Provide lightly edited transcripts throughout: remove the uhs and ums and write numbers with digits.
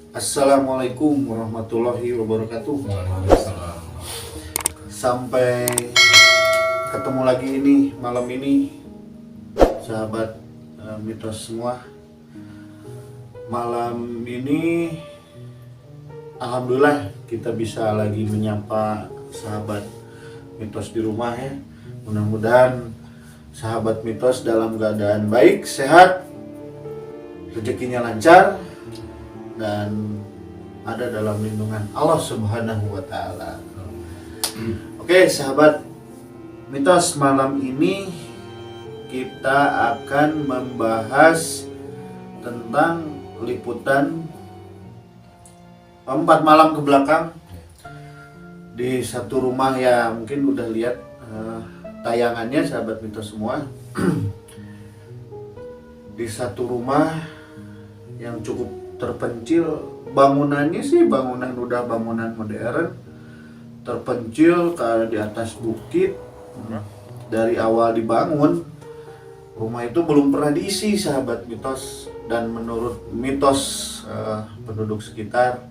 Assalamualaikum warahmatullahi wabarakatuh. Waalaikumsalam. Sampai ketemu lagi ini malam ini, sahabat mitos semua. Malam ini alhamdulillah kita bisa lagi menyapa sahabat mitos di rumah ya. Mudah-mudahan sahabat mitos dalam keadaan baik, sehat, rezekinya lancar, dan ada dalam lindungan Allah Subhanahu wa Ta'ala. Oke, sahabat mitos, malam ini kita akan membahas tentang liputan 4 malam ke belakang di satu rumah ya. Mungkin udah lihat tayangannya sahabat mitos semua. Di satu rumah yang cukup terpencil, bangunannya sih bangunan modern, terpencil di atas bukit. Dari awal dibangun, rumah itu belum pernah diisi sahabat mitos, dan menurut mitos penduduk sekitar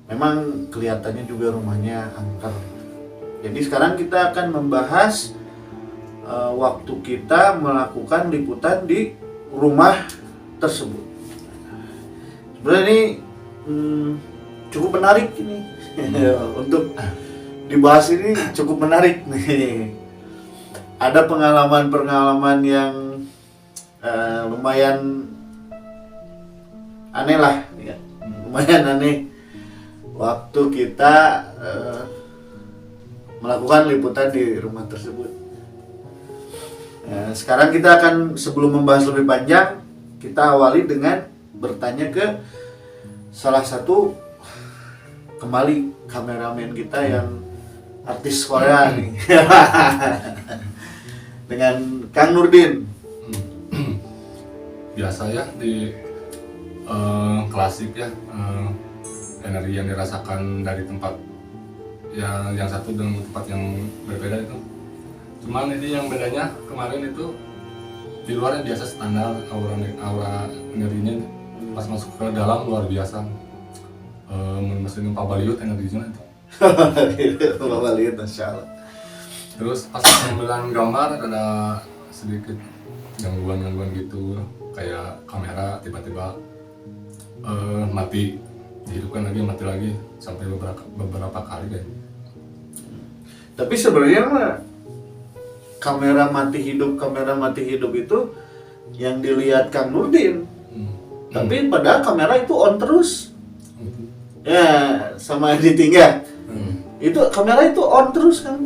memang kelihatannya juga rumahnya angker. Jadi sekarang kita akan membahas waktu kita melakukan liputan di rumah tersebut. Sebenarnya ini cukup menarik ini. Untuk dibahas ini cukup menarik nih. Ada pengalaman yang lumayan aneh lah ya. Lumayan aneh waktu kita melakukan liputan di rumah tersebut. Sekarang kita akan, sebelum membahas lebih panjang, kita awali dengan bertanya ke salah satu kembali kameramen kita yang artis Korea nih. Dengan Kang Nurdin. Biasa ya di klasik ya, energi yang dirasakan dari tempat yang satu dengan tempat yang berbeda itu. Cuman ini yang bedanya kemarin itu di luarnya biasa standar, aura energinya pas masuk ke dalam luar biasa. Mesin Pak Baliut energinya itu. Pak Baliut, Masya Allah. Terus pas pengambilan gambar ada sedikit gangguan gitu, kayak kamera tiba-tiba mati, dihidupkan lagi, mati lagi, sampai beberapa kali deh. Tapi sebenarnya mah kamera mati hidup itu yang dilihat Kang Nurdin. Tapi padahal kamera itu on terus. Ya, sama editing ya. Itu kamera itu on terus kan.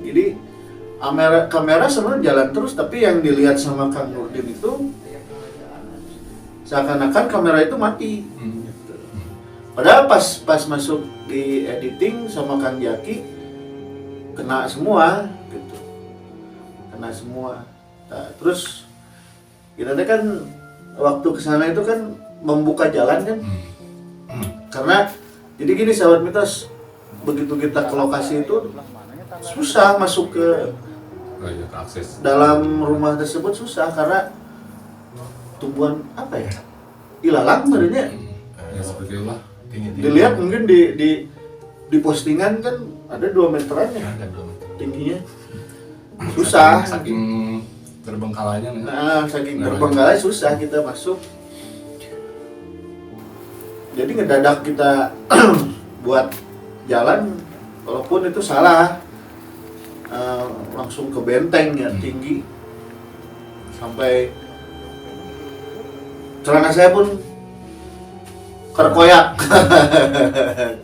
Jadi kamera sebenarnya jalan terus, tapi yang dilihat sama Kang Nurdin itu seakan-akan kamera itu mati. Gitu. Padahal pas masuk di editing sama Kang Jaki kena semua gitu. Kena semua. Nah, terus kita kan waktu kesana itu kan membuka jalan kan. Karena jadi gini sahabat mitos, begitu kita ke lokasi itu susah masuk ke akses dalam rumah tersebut, susah karena tumbuhan apa ya, ilalang sebenarnya. Ya seperti itulah. Dilihat mungkin di postingan kan ada 2 meteran ya tingginya. Susah. Saking terbengkalainya. Nah, saking terbengkalai susah kita masuk. Jadi ngedadak kita buat jalan, walaupun itu salah, langsung ke benteng ya, tinggi, sampai celana saya pun terkoyak.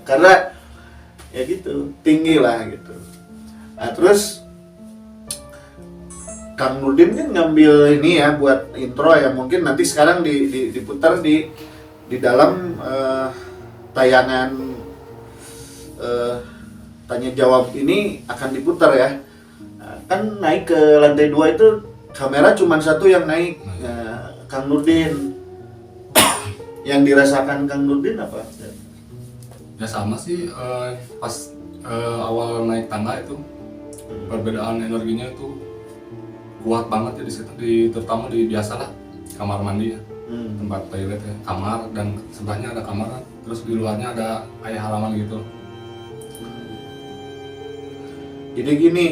Karena ya gitu, tinggi lah gitu. Nah terus Kang Nurdin kan ngambil ini ya buat intro ya, mungkin nanti sekarang diputar di dalam tayangan tanya jawab ini akan diputar ya. Kan naik ke lantai 2 itu kamera cuma satu yang naik, Kang Nurdin. Yang dirasakan Kang Nurdin apa? Ya sama sih, pas awal naik tangga itu perbedaan energinya itu kuat banget ya di situ, terutama di biasalah kamar mandi ya. tempat toilet ya, kamar, dan sebelahnya ada kamar, terus di luarnya ada kayak halaman gitu. Jadi gini,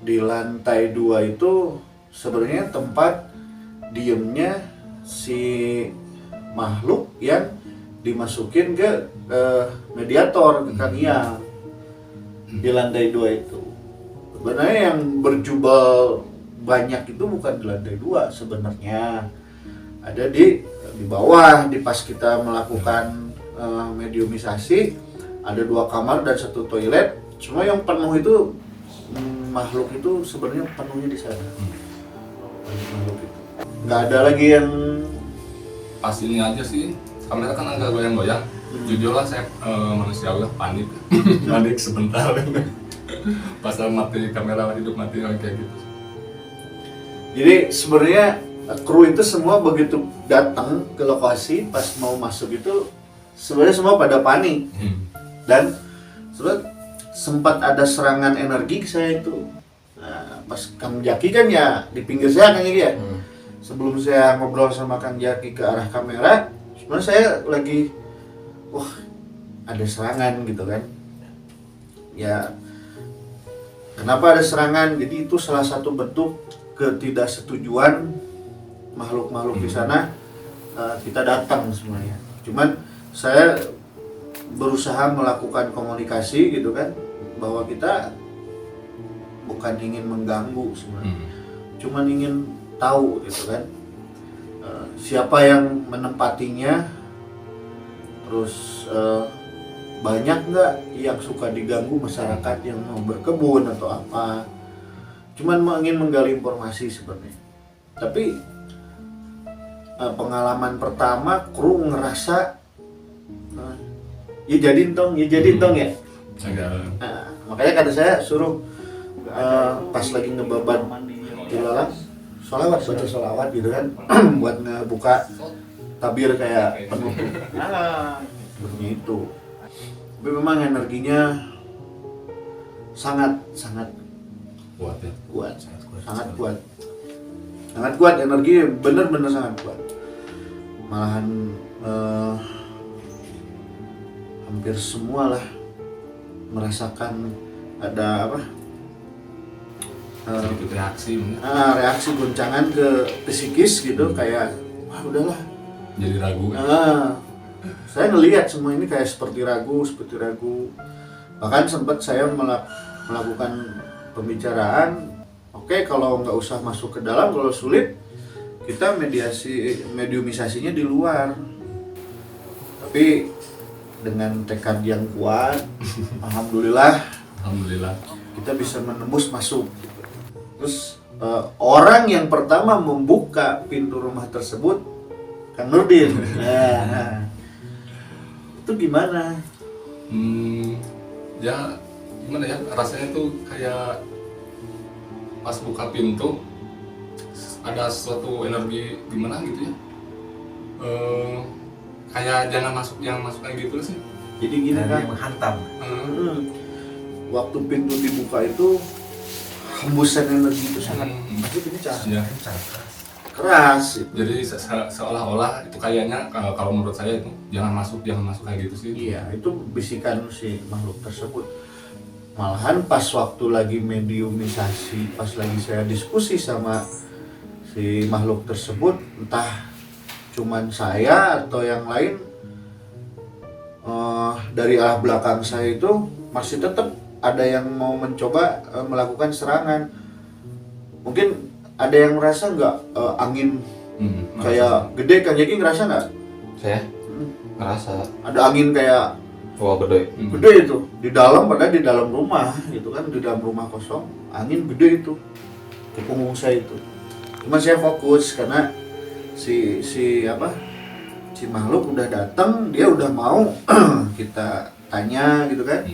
di lantai 2 itu sebenarnya tempat diemnya si makhluk yang dimasukin ke mediator, ke Kania. Di lantai 2 itu sebenarnya yang berjubel banyak itu bukan di lantai 2 sebenarnya, ada di bawah, di pas kita melakukan mediumisasi ada 2 kamar dan 1 toilet. Cuma yang penuh itu makhluk itu sebenarnya penuhnya di sana. Makhluk itu nggak ada lagi yang Pas ini aja sih, kamera kan agak goyang-goyang. Jujur lah saya manusiawi lah, panik. Panik sebentar. Pas mati kamera hidup mati kayak gitu. Jadi sebenarnya kru itu semua begitu datang ke lokasi pas mau masuk itu sebenarnya semua pada panik. Dan sempat ada serangan energi ke saya itu. Nah, pas Kang Jaki kan ya di pinggir saya Kang Jaki ya. Sebelum saya ngobrol sama Kang Jaki ke arah kamera, sebenarnya saya lagi wah ada serangan gitu kan. Ya kenapa ada serangan? Jadi itu salah satu bentuk ketidaksetujuan makhluk-makhluk di sana kita datang semuanya. Cuman saya berusaha melakukan komunikasi gitu kan, bahwa kita bukan ingin mengganggu sebenarnya, cuman ingin tahu gitu kan siapa yang menempatinya, terus banyak nggak yang suka diganggu masyarakat yang mau berkebun atau apa. Cuman ingin menggali informasi sebenarnya. Tapi pengalaman pertama kru ngerasa ya jadi tong ya. Makanya kata saya suruh pas lagi ngebabat ilalang sholawat, baca sholawat gitu kan buat ngebuka tabir kayak penutup. Begitu. Tapi memang energinya sangat Kuat ya. Sangat kuat energi, bener-bener sangat kuat. Malahan hampir semua lah merasakan ada apa? Sedikit reaksi. Reaksi goncangan ke psikis gitu, kayak wah udahlah. Jadi ragu kan? Saya ngelihat semua ini kayak seperti ragu. Bahkan sempat saya melakukan pembicaraan, oke, kalau nggak usah masuk ke dalam, kalau sulit kita mediumisasinya di luar. Tapi dengan tekad yang kuat, alhamdulillah kita bisa menembus masuk. Terus orang yang pertama membuka pintu rumah tersebut Kang Nurdin. Nah, itu gimana? Ya gimana ya, rasanya tuh kayak pas buka pintu ada suatu energi gimana gitu ya, kayak jangan masuk kayak gitu sih. Jadi gini kan, menghantam. Waktu pintu dibuka itu hembusan energi itu sangat Ya. keras. Jadi seolah-olah itu kayaknya kalau menurut saya itu jangan masuk kayak gitu sih. Iya, itu bisikan si makhluk tersebut. Malahan pas waktu lagi mediumisasi, pas lagi saya diskusi sama si makhluk tersebut, entah cuman saya atau yang lain, dari arah belakang saya itu masih tetap ada yang mau mencoba melakukan serangan. Mungkin ada yang merasa nggak angin kayak gede, kan jadi ngerasa nggak? Saya ngerasa Ada angin kayak gede. gede itu di dalam, padahal di dalam rumah gitu kan, di dalam rumah kosong angin gede itu di punggung saya itu. Cuma saya fokus karena si makhluk udah datang, dia udah mau kita tanya gitu kan.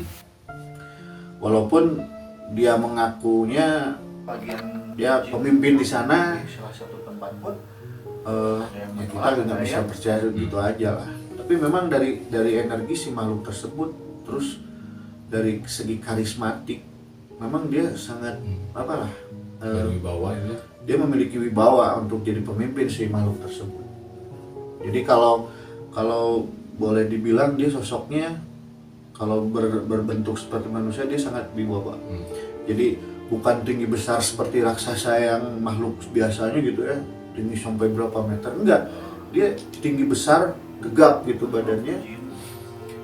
Walaupun dia mengakunya dia pemimpin di sana, salah satu tempat pun ya kita nggak bisa percaya gitu aja lah. Tapi memang dari energi si makhluk tersebut, terus dari segi karismatik, memang dia sangat berwibawa itu ya. Dia memiliki wibawa untuk jadi pemimpin si makhluk tersebut. Jadi kalau boleh dibilang dia sosoknya kalau berbentuk seperti manusia dia sangat wibawa. Jadi bukan tinggi besar seperti raksasa yang makhluk biasanya gitu ya, tinggi sampai berapa meter, enggak. Dia tinggi besar, gegap gitu badannya.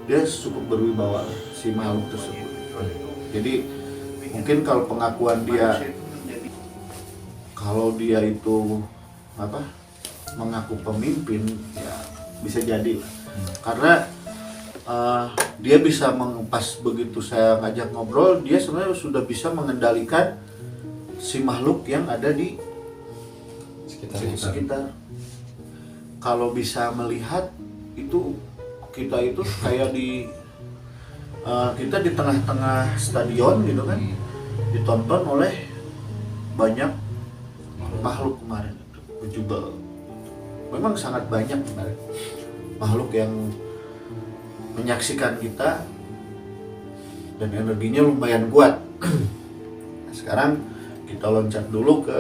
Dia cukup berwibawa si makhluk tersebut. Jadi mungkin kalau pengakuan dia, kalau dia itu mengaku pemimpin, ya bisa jadi lah. Karena dia bisa pas begitu saya ngajak ngobrol, dia sebenarnya sudah bisa mengendalikan si makhluk yang ada di sekitar. Kalau bisa melihat itu, kita itu kayak kita di tengah-tengah stadion gitu kan, ditonton oleh banyak makhluk kemarin itu berjubel. Memang sangat banyak kemarin makhluk yang menyaksikan kita dan energinya lumayan kuat. Nah, sekarang kita loncat dulu ke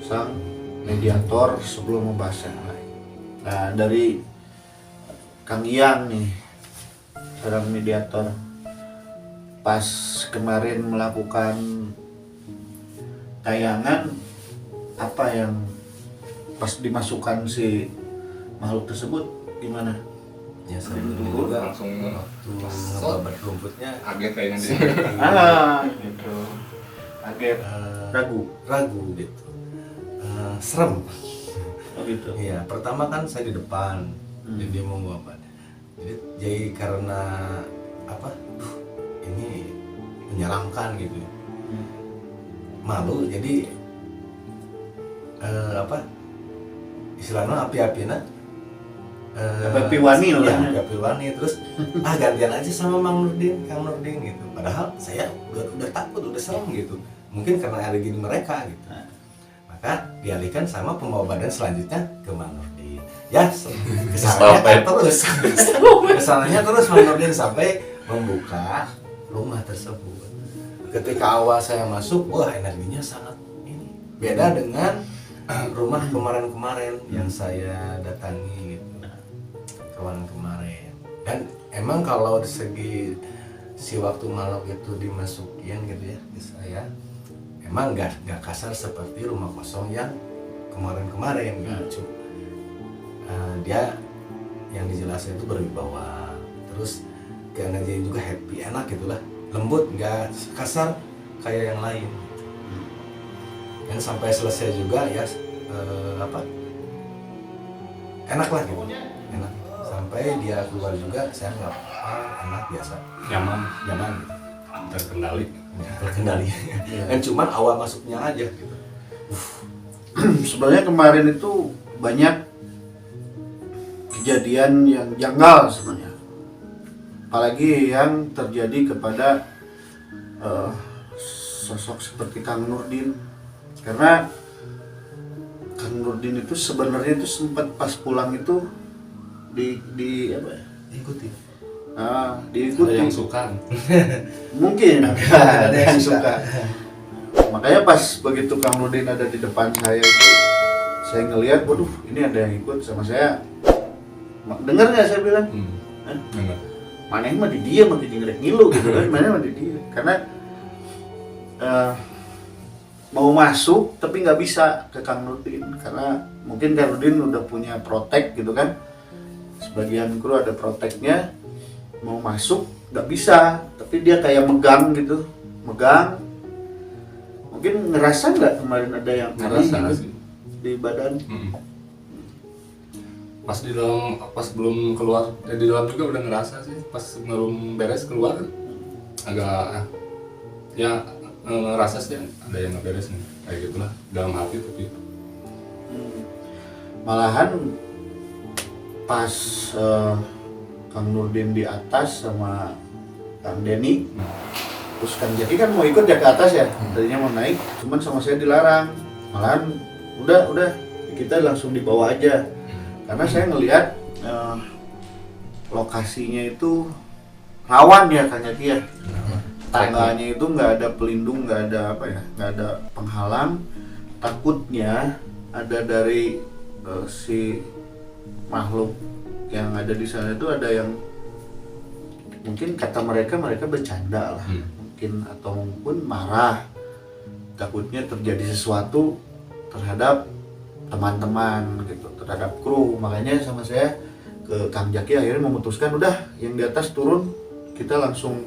sang mediator sebelum membahas yang lain. Nah, dari Kang Iyang nih, seorang mediator, pas kemarin melakukan tayangan, apa yang pas dimasukkan si makhluk tersebut gimana? Ya sebelum juga langsung waktu ngebabat rumputnya kaget kayaknya dia. Gitu. Kaget, ragu gitu. Serem. Oh gitu. Iya, pertama kan saya di depan, jadi dia mau ngebabat. Jadi karena ini menyeramkan gitu. Malu, jadi istilahnya api-apinya api-wani lah. Ya, api-wani. Terus gantian aja sama Kang Nurdin gitu. Padahal saya udah takut, udah serem gitu. Mungkin karena ada gini mereka gitu. Maka dialihkan sama pembawa badan selanjutnya ke Mang Nurdin. Ya, kesannya terus Mang Nurdin sampai membuka rumah tersebut. Ketika awal saya masuk, wah energinya sangat ini. Beda dengan rumah kemarin-kemarin yang saya datangi gitu. Kemarin. Dan emang kalau dari segi si waktu malam itu dimasukin gitu ya ke saya, emang nggak kasar seperti rumah kosong yang kemarin gitu. Dia yang dijelasin itu berwibawa, terus energinya juga happy, enak gitulah, lembut, nggak kasar kayak yang lain. Dan sampai selesai juga ya enak lah gitu, enak. Sampai dia keluar juga saya nggak enak, biasa, Nyaman gitu. terkendali. Dan cuman awal masuknya aja gitu. Sebenarnya kemarin itu banyak kejadian yang janggal sebenarnya, apalagi yang terjadi kepada sosok seperti Kang Nurdin. Karena Kang Nurdin itu sebenarnya itu sempat pas pulang itu Ikuti. diikuti. Ada yang suka. Mungkin ada yang suka. Makanya pas begitu Kang Nurdin ada di depan saya itu, saya ngelihat, waduh, ini ada yang ikut sama saya. Dengar nggak saya bilang? Dengar. Maneh mah di dia mah ngerek ngilu gitu kan, maneh mah di dia. Karena mau masuk tapi nggak bisa ke Kang Nurdin, karena mungkin Kang Nurdin udah punya protek gitu kan. Sebagian kru ada proteknya, mau masuk nggak bisa, tapi dia kayak megang gitu, mungkin ngerasa nggak kemarin ada yang Ngerasa aneh sih. gitu di badan. Pas belum keluar, di dalam juga udah ngerasa sih. Pas belum beres keluar agak ya ngerasa sih ada yang nggak beres nih, kayak gitulah dalam hati. Tapi Malahan pas Kang Nurdin di atas sama Kang Denny, terus Kang Jaki kan mau ikut ya ke atas ya, tadinya mau naik, cuman sama saya dilarang. Malahan udah kita langsung dibawa aja, karena saya ngelihat lokasinya itu rawan ya Kang Jaki ya, tangganya itu nggak ada pelindung, nggak ada apa ya, nggak ada penghalang. Takutnya ada dari si makhluk yang ada di sana itu ada yang mungkin kata mereka bercanda lah, mungkin ataupun marah, takutnya terjadi sesuatu terhadap teman-teman gitu, terhadap kru. Makanya sama saya ke Kang Jaki akhirnya memutuskan udah yang di atas turun, kita langsung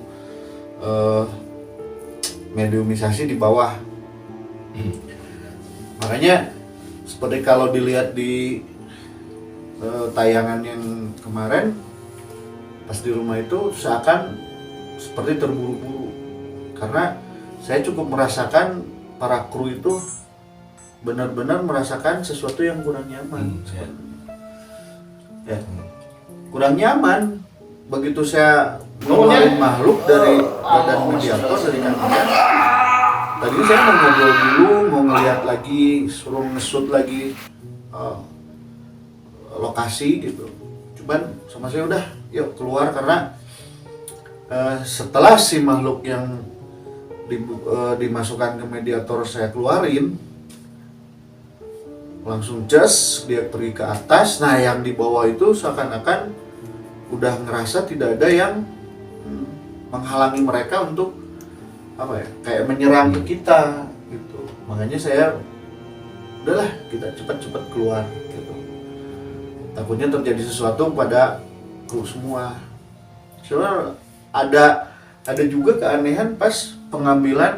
mediumisasi di bawah. Makanya seperti kalau dilihat di tayangan yang kemarin pas di rumah itu seakan seperti terburu-buru, karena saya cukup merasakan para kru itu benar-benar merasakan sesuatu yang kurang nyaman. Ya, kurang nyaman. Begitu saya ngeluarin makhluk dari badan mediator dari kandungan, tadi saya mau ngobrol dulu, mau ngeliat lagi, suruh nge-shoot lagi lokasi gitu. Cuman sama saya udah, yuk keluar, karena setelah si makhluk yang dimasukkan ke mediator saya keluarin, langsung just dia pergi ke atas. Nah yang di bawah itu seakan-akan udah ngerasa tidak ada yang menghalangi mereka untuk apa ya, kayak menyerang ke kita gitu. Makanya saya udahlah, kita cepat-cepat keluar gitu. Takutnya terjadi sesuatu pada kru semua. Soalnya ada juga keanehan pas pengambilan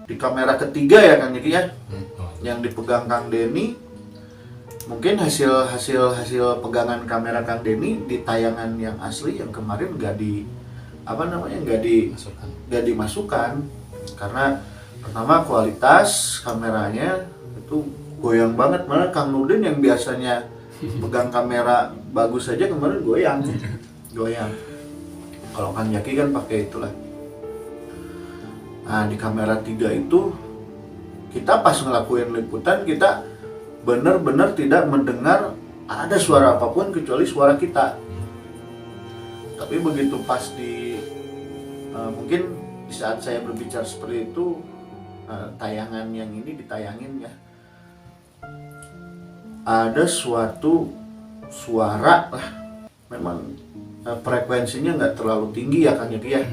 di kamera ketiga ya Kang Jaki ya, yang dipegang Kang Denny. Mungkin hasil pegangan kamera Kang Denny di tayangan yang asli yang kemarin nggak dimasukkan, karena pertama kualitas kameranya itu goyang banget. Malah Kang Nurdin yang biasanya pegang kamera bagus saja kemarin goyang. Kalau Kang Jaki kan pakai itulah. Nah di kamera 3 itu kita pas ngelakuin liputan, kita benar-benar tidak mendengar ada suara apapun kecuali suara kita. Tapi begitu pas mungkin di saat saya berbicara seperti itu, tayangan yang ini ditayangin ya, ada suatu suara lah, memang frekuensinya nggak terlalu tinggi ya Kang Jaki ya,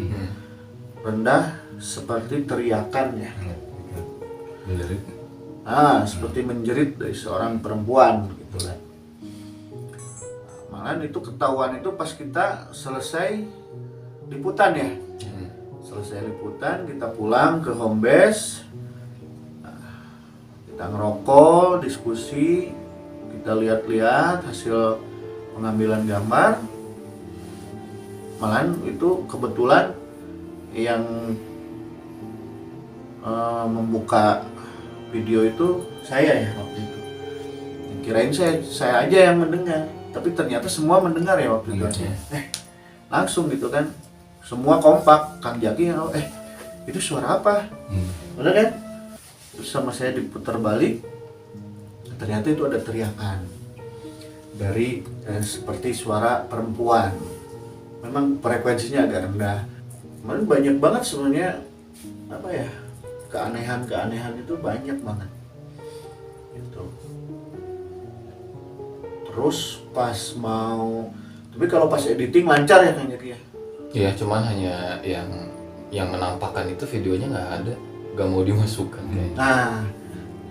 rendah seperti teriakan ya, menjerit. Seperti menjerit dari seorang perempuan gitu kan. Malahan itu ketahuan itu pas kita selesai liputan ya. Selesai liputan kita pulang ke home base, kita ngerokok, diskusi, kita lihat-lihat hasil pengambilan gambar. Malahan itu kebetulan yang membuka video itu saya ya waktu itu. Kirain saya aja yang mendengar, tapi ternyata semua mendengar ya waktu itu. Langsung gitu kan, semua kompak. Kang Jaki itu suara apa? Udah kan? Terus sama saya diputar balik, ternyata itu ada teriakan dari seperti suara perempuan. Memang frekuensinya agak rendah. Kemarin banyak banget sebenarnya apa ya, keanehan itu banyak banget gitu. Terus pas tapi kalau pas editing lancar ya Kang Jaki ya? Iya, cuman hanya yang menampakkan itu videonya nggak ada, nggak mau dimasukkan kayaknya. Nah,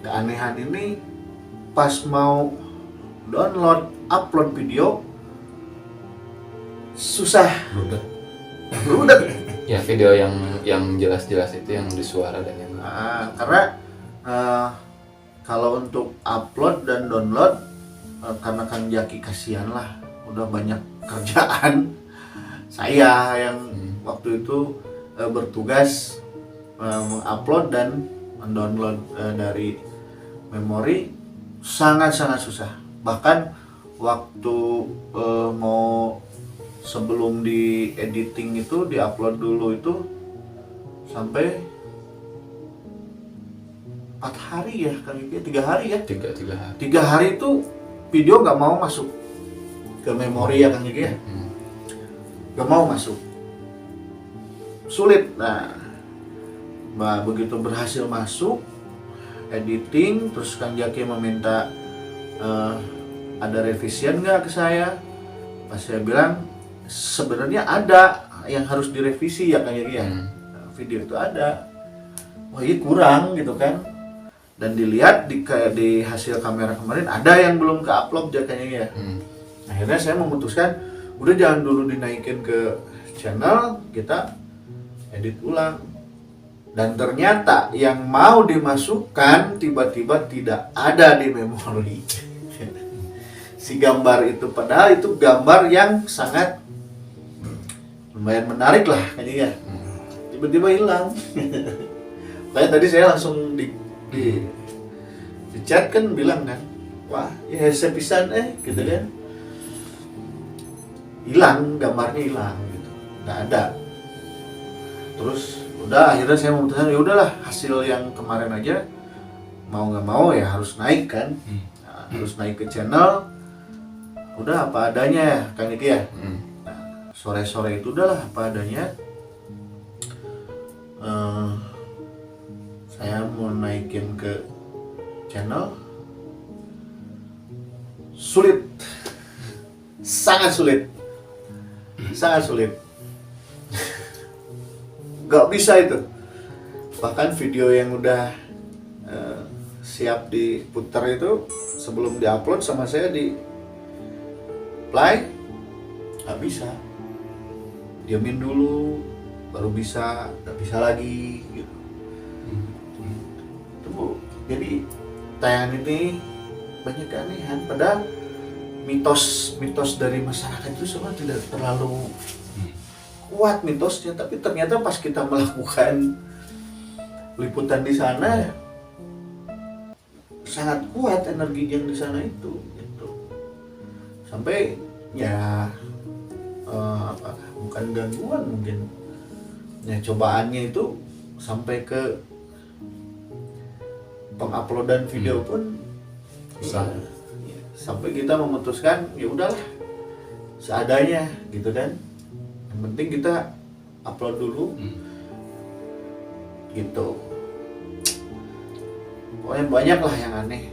keanehan ini pas mau upload video susah, rudet. Ya video yang jelas-jelas itu yang di suara dan yang Karena kalau untuk upload dan download, karena Kang Jaki kasihan lah, udah banyak kerjaan. Saya yang waktu itu bertugas mengupload dan mendownload dari memori sangat-sangat susah. Bahkan waktu mau sebelum di editing itu diupload dulu itu sampai 4 hari ya, kali 3 hari ya. 3 hari. 3 hari itu video nggak mau masuk ke memori ya Kang Jaki ya. Nggak mau masuk. sulit. Nah, begitu berhasil masuk editing, terus Kang Jaki meminta ada revisian nggak ke saya. Pas saya bilang sebenarnya ada yang harus direvisi ya Kang Jaki ya. Video itu ada, wah ini kurang gitu kan. Dan dilihat di hasil kamera kemarin ada yang belum ke-upload ya Kang Jaki ya. Akhirnya saya memutuskan udah jangan dulu dinaikin ke channel, kita edit ulang. Dan ternyata yang mau dimasukkan tiba-tiba tidak ada di memori. Si gambar itu, padahal itu gambar yang sangat lumayan menarik lah kayaknya. Tiba-tiba hilang. Kayak tadi saya langsung di chat kan bilang kan, wah ya saya pisan gitu kan. Hilang, gambarnya hilang gitu, nggak ada. Terus udah akhirnya saya memutuskan ya udahlah, hasil yang kemarin aja mau nggak mau ya harus naik kan. Nah, harus naik ke channel. Udah apa adanya ya Kang Jaki ya. Nah, sore-sore itu udahlah apa adanya. Saya mau naikin ke channel, sulit, sangat sulit, gak bisa itu. Bahkan video yang udah siap diputar itu sebelum diupload sama saya di play, gak bisa. Diamin dulu, baru bisa, gak bisa lagi gitu. Jadi tayangan ini banyak keanehan, padahal mitos dari masyarakat itu semua tidak terlalu kuat mitosnya, tapi ternyata pas kita melakukan liputan di sana sangat kuat energi yang di sana itu gitu. Sampai ya bukan gangguan mungkin ya, cobaannya itu sampai ke penguploadan video pun susah. Ya, sampai kita memutuskan ya udahlah seadanya gitu kan. Yang penting kita upload dulu gitu. Pokoknya banyak lah yang aneh,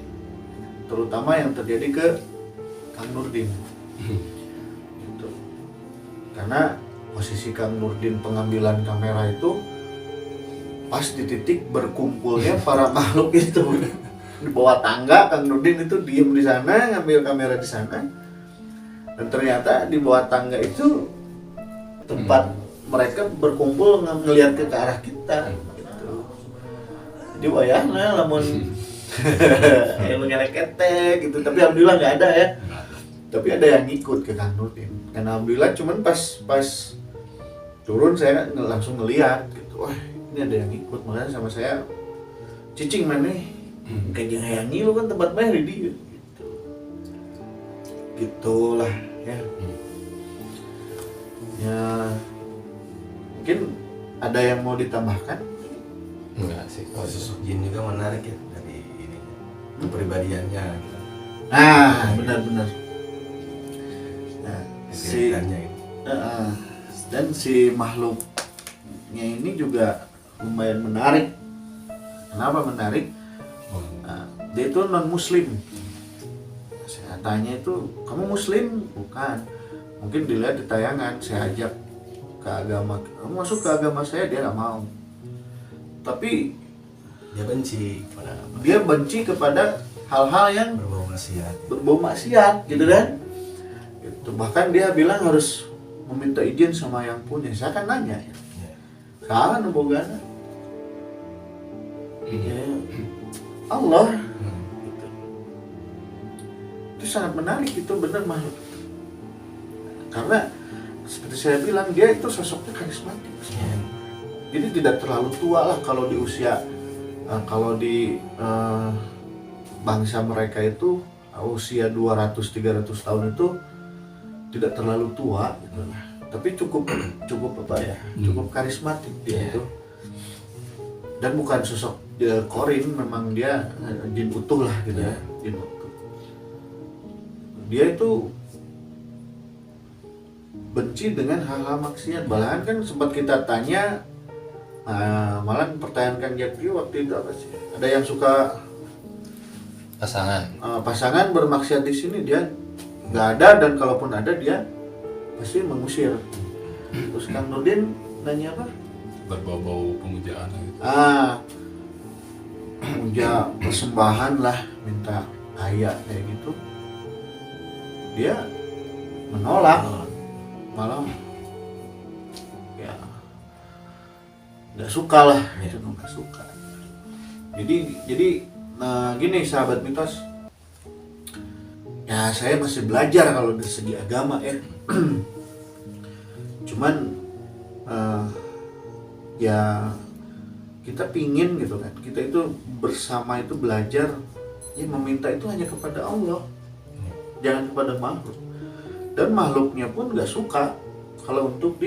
terutama yang terjadi ke Kang Nurdin gitu. Karena posisi Kang Nurdin pengambilan kamera itu pas di titik berkumpulnya para makhluk itu di bawah tangga. Kang Nurdin itu diem di sana ngambil kamera di sana, dan ternyata di bawah tangga itu tempat mereka berkumpul ngelihat ke arah kita gitu. Jadi wayahna lamun yang ngelekete gitu, tapi alhamdulillah nggak ada ya. Tapi ada yang ikut ke Kang Nurdin, dan alhamdulillah cuman pas turun saya langsung ngelihat gitu, wah ini ada yang ikut. Makanya sama saya cicing mana kayak ngayangi lu kan tempat bayar di dia gitu. Gitulah ya. Ya mungkin ada yang mau ditambahkan? Enggak sih. Oh, sosok Jin juga menarik ya dari ini kepribadiannya gitu. Nah, benar-benar. Nah, Kegiatannya itu. Dan si makhluknya ini juga lumayan menarik. Kenapa menarik? Nah, dia itu non muslim. Saya tanya itu, kamu muslim? Bukan. Mungkin dilihat di tayangan, saya ajak ke agama, kamu masuk ke agama saya, dia nggak mau. Tapi Dia benci pada dia benci kepada hal-hal yang berbau maksiat gitu kan. Itu bahkan dia bilang harus meminta izin sama yang punya. Saya kan nanya ya, salah nembogana ya, Allah gitu. Itu sangat menarik, itu benar makhluk. Karena seperti saya bilang, dia itu sosoknya karismatik. Jadi tidak terlalu tua lah kalau di usia, kalau di bangsa mereka itu usia 200-300 tahun itu tidak terlalu tua gitu. Tapi cukup apa ya, cukup karismatik dia itu. Dan bukan sosok korin, memang dia jin utuh lah gitu ya, jin utuh. Dia itu benci dengan hal-hal maksiat. Malahan kan sempat kita tanya, malah pertanyakan Jaki waktu itu apa sih? Ada yang suka pasangan bermaksiat di sini, dia nggak ada, dan kalaupun ada dia pasti mengusir. Terus Kang Nurdin nanya apa? Berbau-bau pemujaan gitu. Puja persembahan lah, minta kaya kayak gitu, dia menolak, malah ya nggak suka lah, itu nggak suka. Jadi nah gini sahabat mitos, ya saya masih belajar kalau dari segi agama ya. Cuman ya kita pingin gitu kan, kita itu bersama itu belajar ya, meminta itu hanya kepada Allah, jangan kepada makhluk. Dan makhluknya pun nggak suka kalau untuk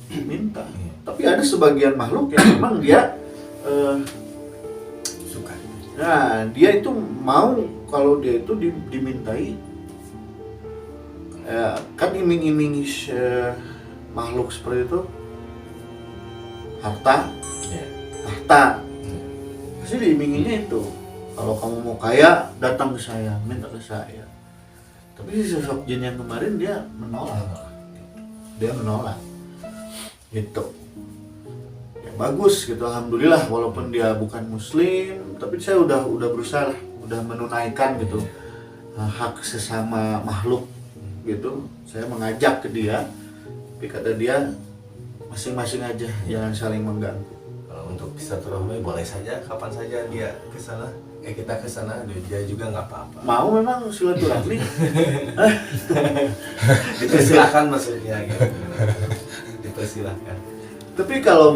diminta. Tapi ada sebagian makhluk yang memang dia Suka. nah dia itu mau kalau dia itu dimintai, kan iming-imingi makhluk seperti itu harta, tahta, pasti diiminginya itu. Kalau kamu mau kaya, datang ke saya, minta ke saya. Tapi si sosok jin yang kemarin dia menolak, gitu. Ya bagus gitu, alhamdulillah. Walaupun dia bukan muslim, tapi saya udah berusaha, udah menunaikan gitu hak sesama makhluk gitu. Saya mengajak ke dia, tapi kata dia masing-masing aja, jangan saling mengganggu. Kalau untuk silaturahmi boleh saja, kapan saja dia ke sana, kita ke sana, dia juga nggak apa-apa. Mau memang silaturahmi? Dipersilahkan maksudnya gitu. Dipersilahkan. Tapi kalau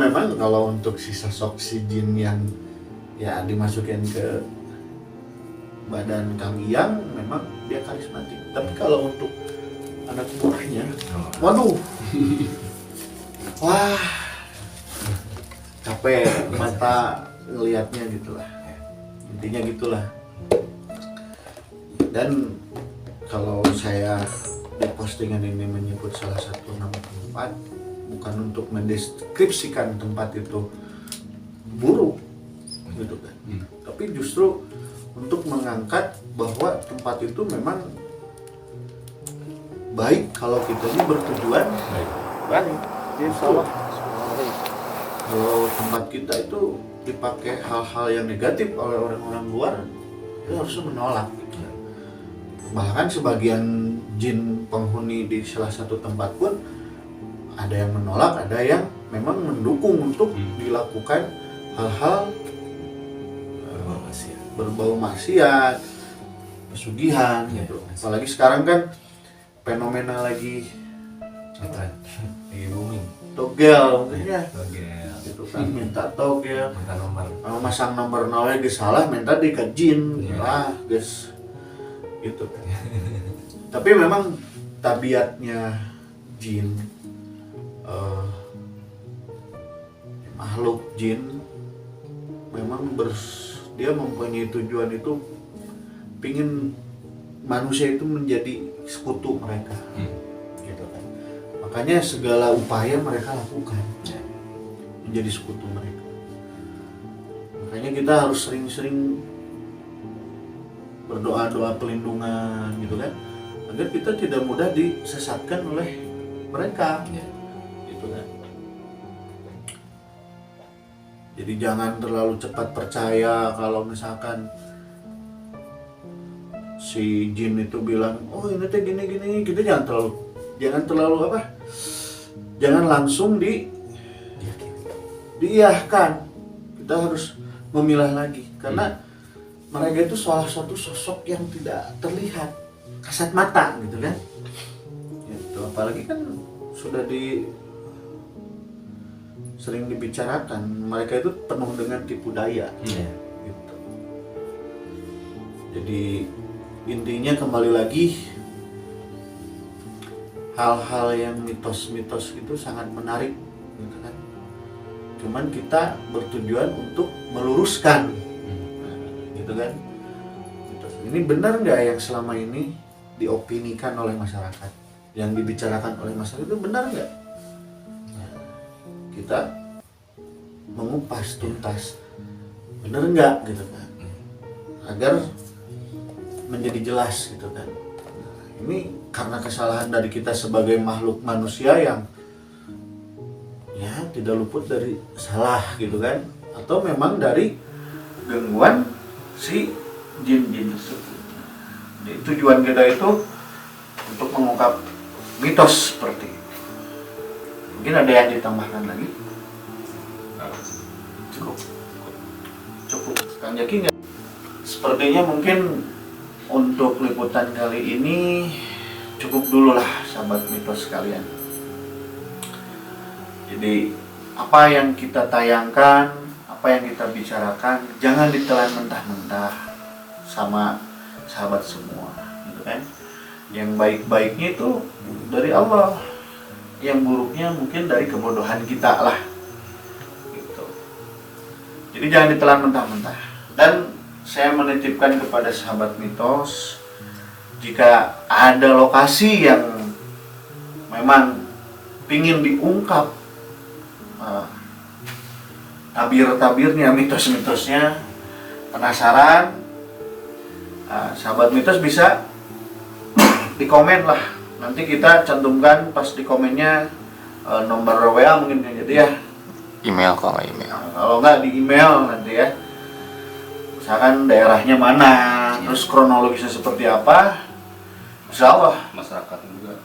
untuk si sosok si jin yang ya dimasukin ke badan Kang Iyang, memang dia karismatik. Tapi kalau untuk anak buahnya, waduh, wah, capek mata ngelihatnya gitulah. Intinya gitulah. Dan kalau saya di postingan ini menyebut salah satu nama tempat, bukan untuk mendeskripsikan tempat itu buruk gitu kan, tapi justru untuk mengangkat bahwa tempat itu memang baik kalau kita ini bertujuan baik. Insya Allah. Kalau tempat kita itu dipakai hal-hal yang negatif oleh orang-orang luar, itu harusnya menolak. Bahkan sebagian jin penghuni di salah satu tempat pun ada yang menolak, ada yang memang mendukung untuk dilakukan hal-hal berbau maksiat, pesugihan gitu. Apalagi sekarang kan fenomena lagi booming. togel mungkin ya. Togel. Gitu kan, minta togel, Minta nomor. kalau masang nomor nolnya salah, minta di ke jin, lah guys, gitu. Tapi memang tabiatnya jin, makhluk jin, memang dia mempunyai tujuan itu, pingin manusia itu menjadi sekutu mereka, gitu kan. Makanya segala upaya mereka lakukan menjadi sekutu mereka. Makanya kita harus sering-sering berdoa-doa pelindungan gitu kan, agar kita tidak mudah disesatkan oleh mereka, gitu kan. Jadi jangan terlalu cepat percaya kalau misalkan si jin itu bilang, oh ini teh gini-gini, kita jangan terlalu jangan langsung diiyahkan. Kita harus memilah lagi, karena mereka itu salah satu sosok yang tidak terlihat kasat mata gitu kan. Gitu. Apalagi kan sudah sering dibicarakan, mereka itu penuh dengan tipu daya. Gitu. Jadi intinya kembali lagi, hal-hal yang mitos-mitos itu sangat menarik gitu kan. Cuman kita bertujuan untuk meluruskan, gitu kan. Ini benar nggak yang selama ini diopinikan oleh masyarakat? yang dibicarakan oleh Mas Ari itu benar nggak? Kita mengupas tuntas, benar nggak gitu kan, agar menjadi jelas gitu kan. Ini karena kesalahan dari kita sebagai makhluk manusia yang ya tidak luput dari salah gitu kan, atau memang dari gangguan si jin-jin tersebut. Jadi tujuan kita itu untuk mengungkap mitos seperti itu. Mungkin ada yang ditambahkan lagi? Cukup. Kang Jaki nggak? Sepertinya mungkin untuk liputan kali ini cukup dulu lah sahabat mitos sekalian. Jadi apa yang kita tayangkan, apa yang kita bicarakan, jangan ditelan mentah-mentah sama sahabat semua, gitu kan? Yang baik-baiknya itu dari Allah, yang buruknya mungkin dari kebodohan kita lah, gitu. Jadi jangan ditelan mentah-mentah. Dan saya menitipkan kepada sahabat mitos, jika ada lokasi yang memang ingin diungkap tabir-tabirnya, mitos-mitosnya, penasaran, sahabat mitos bisa di komen lah. Nanti kita cantumkan pas di komennya nomor WA mungkin gitu ya. Email kalau nggak email. Kalau nggak di email nanti ya. Misalkan daerahnya mana, terus kronologisnya seperti apa. Insya Allah Masyarakat juga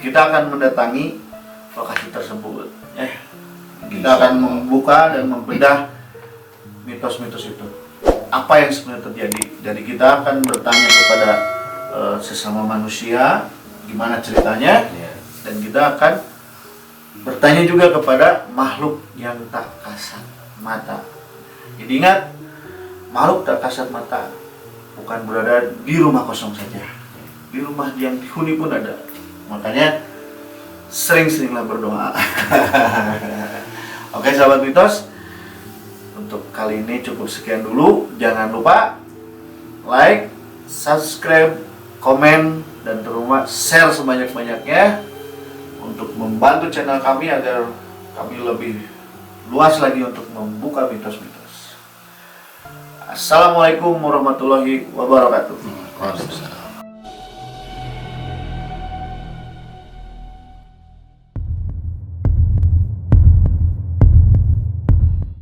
kita akan mendatangi lokasi tersebut. Kita akan membuka dan membedah mitos-mitos itu. Apa yang sebenarnya terjadi? Jadi kita akan bertanya kepada sesama manusia gimana ceritanya, dan kita akan bertanya juga kepada makhluk yang tak kasat mata. Jadi ingat, makhluk tak kasat mata bukan berada di rumah kosong saja, di rumah yang dihuni pun ada. Makanya sering-seringlah berdoa. Oke sahabat mitos, untuk kali ini cukup sekian dulu. Jangan lupa like, subscribe, komen, dan terutama share sebanyak-banyaknya untuk membantu channel kami agar kami lebih luas lagi untuk membuka mitos-mitos. Assalamualaikum warahmatullahi wabarakatuh. Waalaikumsalam.